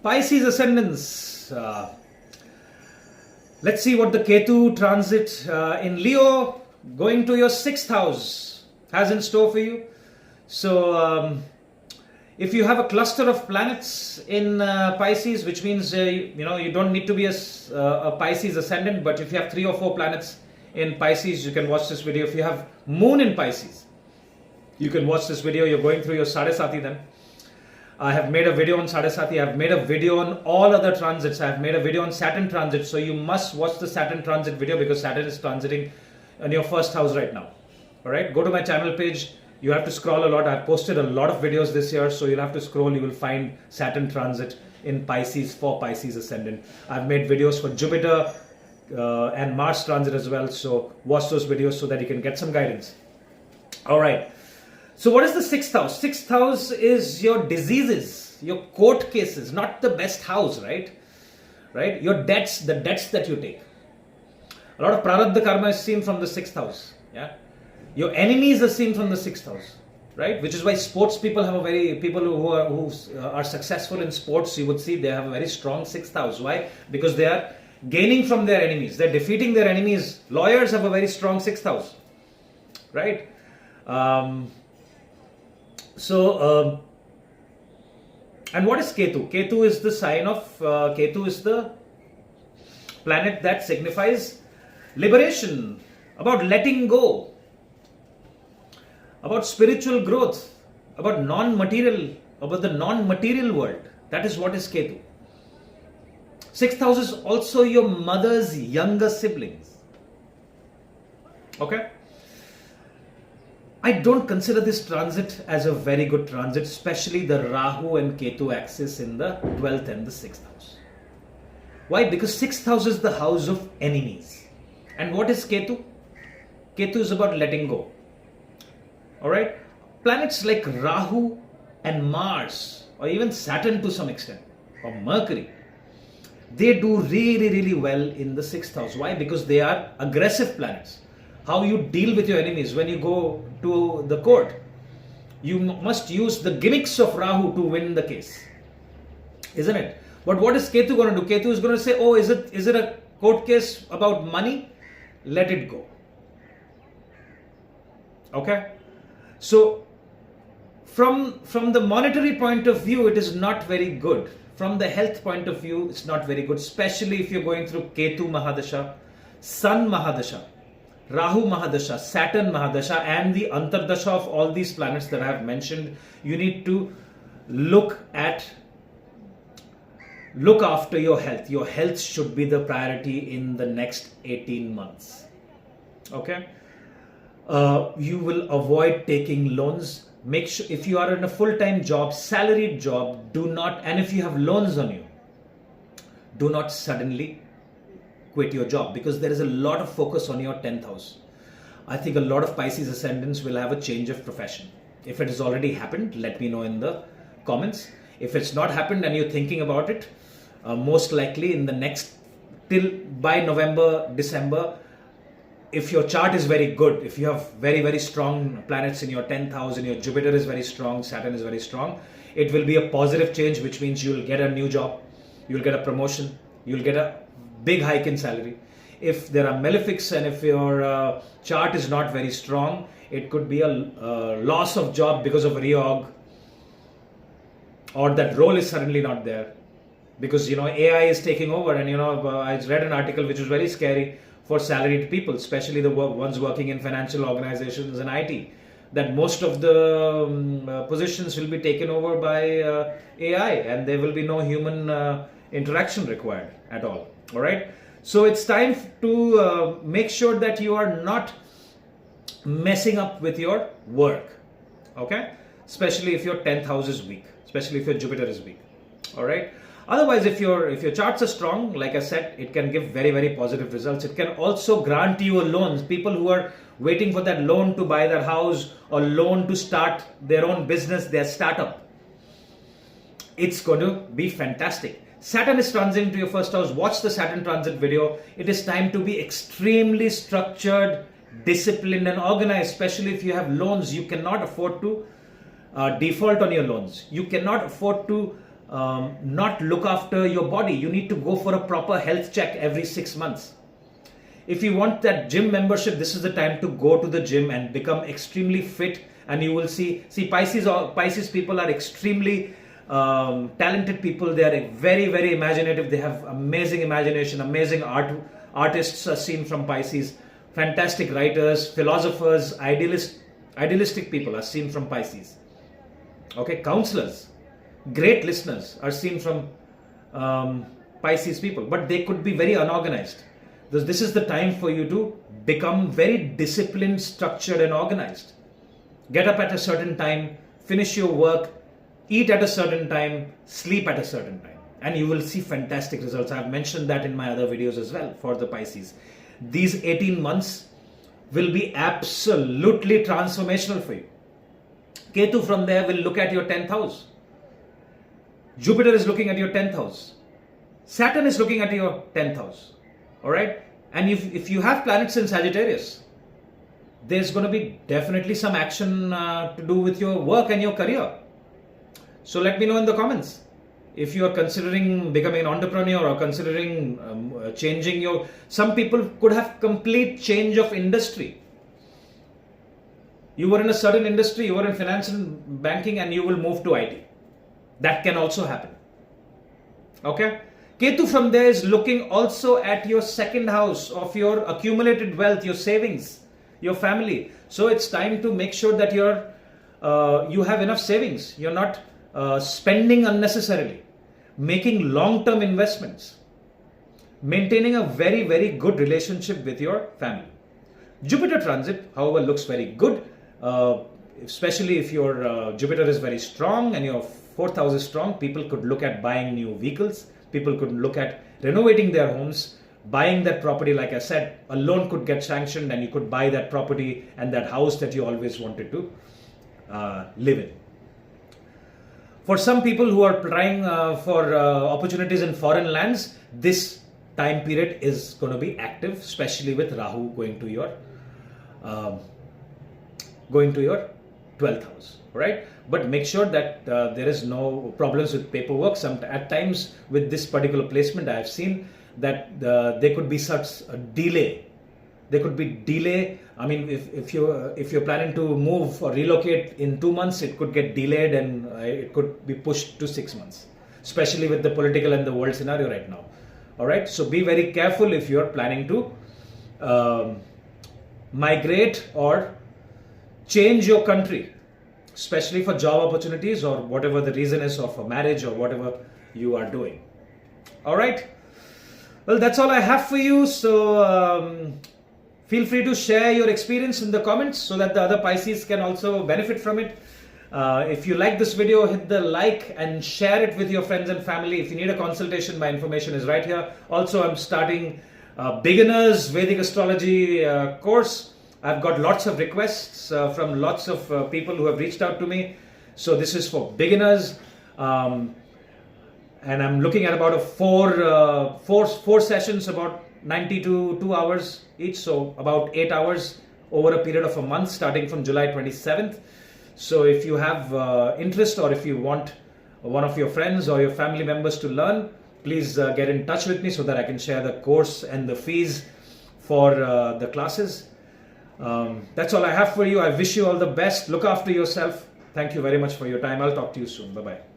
Pisces ascendants. Let's see what the Ketu transit in Leo going to your 6th house has in store for you. So if you have a cluster of planets in Pisces, which means you don't need to be a Pisces ascendant, but if you have 3 or 4 planets in Pisces, you can watch this video. If you have Moon in Pisces, you can watch this video. You're going through your Sadesati then. I have made a video on Sadesati. I have made a video on all other transits. I have made a video on Saturn transit. So you must watch the Saturn transit video because Saturn is transiting in your 1st house right now. Alright, go to my channel page. You have to scroll a lot. I've posted a lot of videos this year. So you'll have to scroll. You will find Saturn transit in Pisces for Pisces ascendant. I've made videos for Jupiter and Mars transit as well. So watch those videos so that you can get some guidance. Alright. So what is the 6th house? 6th house is your diseases, your court cases, not the best house, right? Right? Your debts, the debts that you take. A lot of prarabdha karma is seen from the 6th house. Yeah. Your enemies are seen from the 6th house, right? Which is why sports people have people who are successful in sports, you would see they have a very strong 6th house. Why? Because they are gaining from their enemies. They're defeating their enemies. Lawyers have a very strong 6th house, right? And what is Ketu? Ketu is the sign of, Ketu is the planet that signifies liberation, about letting go, about spiritual growth, about the non-material world. That is what is Ketu. 6th house is also your mother's younger siblings. Okay? I don't consider this transit as a very good transit, especially the Rahu and Ketu axis in the 12th and the 6th house. Why? Because 6th house is the house of enemies. And what is Ketu? Ketu is about letting go. Alright? Planets like Rahu and Mars, or even Saturn to some extent, or Mercury, they do really, really well in the 6th house. Why? Because they are aggressive planets. How you deal with your enemies when you go to the court. You must use the gimmicks of Rahu to win the case. Isn't it? But what is Ketu going to do? Ketu is going to say, oh, is it a court case about money? Let it go. Okay? So, from the monetary point of view, it is not very good. From the health point of view, it's not very good. Especially if you're going through Ketu Mahadasha, Sun Mahadasha, Rahu Mahadasha, Saturn Mahadasha, and the Antardasha of all these planets that I have mentioned. You need to look after your health. Your health should be the priority in the next 18 months. Okay? You will avoid taking loans. Make sure if you are in a full-time job, salaried job, do not, and if you have loans on you, do not suddenly quit your job, because there is a lot of focus on your 10th house. I think a lot of Pisces ascendants will have a change of profession. If it has already happened, let me know in the comments. If it's not happened and you're thinking about it, most likely in the next, by November, December, if your chart is very good, if you have very, very strong planets in your 10th house and your Jupiter is very strong, Saturn is very strong, it will be a positive change, which means you'll get a new job, you'll get a promotion, you'll get a big hike in salary. If there are malefics and if your chart is not very strong, it could be a loss of job because of a reorg, or that role is suddenly not there because AI is taking over. And I read an article which was very scary for salaried people, especially the ones working in financial organizations and IT, that most of the positions will be taken over by AI and there will be no human interaction required at all. All right, so it's time to make sure that you are not messing up with your work. Okay, especially if your 10th house is weak, especially if your Jupiter is weak. All right. Otherwise, if your charts are strong, like I said, it can give very, very positive results. It can also grant you a loan. People who are waiting for that loan to buy their house or loan to start their own business, their startup, it's going to be fantastic. Saturn is transiting to your 1st house. Watch the Saturn transit video. It is time to be extremely structured, disciplined and organized, especially if you have loans. You cannot afford to default on your loans. You cannot afford to not look after your body. You need to go for a proper health check every 6 months. If you want that gym membership, this is the time to go to the gym and become extremely fit, and you will see Pisces people are extremely talented people. They are very, very imaginative. They have amazing imagination. Amazing artists are seen from Pisces. Fantastic writers, philosophers, idealistic people are seen from Pisces. Okay, counselors, great listeners are seen from Pisces people, but they could be very unorganized. This is the time for you to become very disciplined, structured, and organized. Get up at a certain time, finish your work, eat at a certain time, sleep at a certain time, and you will see fantastic results. I've mentioned that in my other videos as well for the Pisces. These 18 months will be absolutely transformational for you. Ketu from there will look at your 10th house. Jupiter is looking at your 10th house. Saturn is looking at your 10th house. Alright? And if you have planets in Sagittarius, there's going to be definitely some action to do with your work and your career. So let me know in the comments. If you are considering becoming an entrepreneur or considering changing your... Some people could have complete change of industry. You were in a certain industry, you were in finance and banking, and you will move to IT. That can also happen. Okay? Ketu from there is looking also at your second house of your accumulated wealth, your savings, your family. So it's time to make sure that you have enough savings. You're not spending unnecessarily. Making long-term investments. Maintaining a very, very good relationship with your family. Jupiter transit, however, looks very good. Especially if your Jupiter is very strong and your 4th house is strong, people could look at buying new vehicles. People could look at renovating their homes, buying that property. Like I said, a loan could get sanctioned and you could buy that property and that house that you always wanted to live in. For some people who are trying for opportunities in foreign lands, this time period is going to be active, especially with Rahu going to your 12th house, right? But make sure that there is no problems with paperwork. At times with this particular placement, I have seen that there could be such a delay. There could be delay. I mean, if you're planning to move or relocate in 2 months, it could get delayed and it could be pushed to 6 months, especially with the political and the world scenario right now. All right, so be very careful if you're planning to migrate or change your country, especially for job opportunities or whatever the reason is, of a marriage or whatever you are doing. All right, well, that's all I have for you. So feel free to share your experience in the comments so that the other Pisces can also benefit from it. If you like this video, hit the like and share it with your friends and family. If you need a consultation, my information is right here. Also, I'm starting beginners Vedic astrology course. I've got lots of requests from lots of people who have reached out to me. So this is for beginners. And I'm looking at about four sessions, about 90 to 2 hours each, so about 8 hours over a period of a month starting from July 27th. So if you have interest, or if you want one of your friends or your family members to learn, please get in touch with me so that I can share the course and the fees for the classes. That's all I have for you. I wish you all the best. Look after yourself. Thank you very much for your time. I'll talk to you soon. Bye-bye.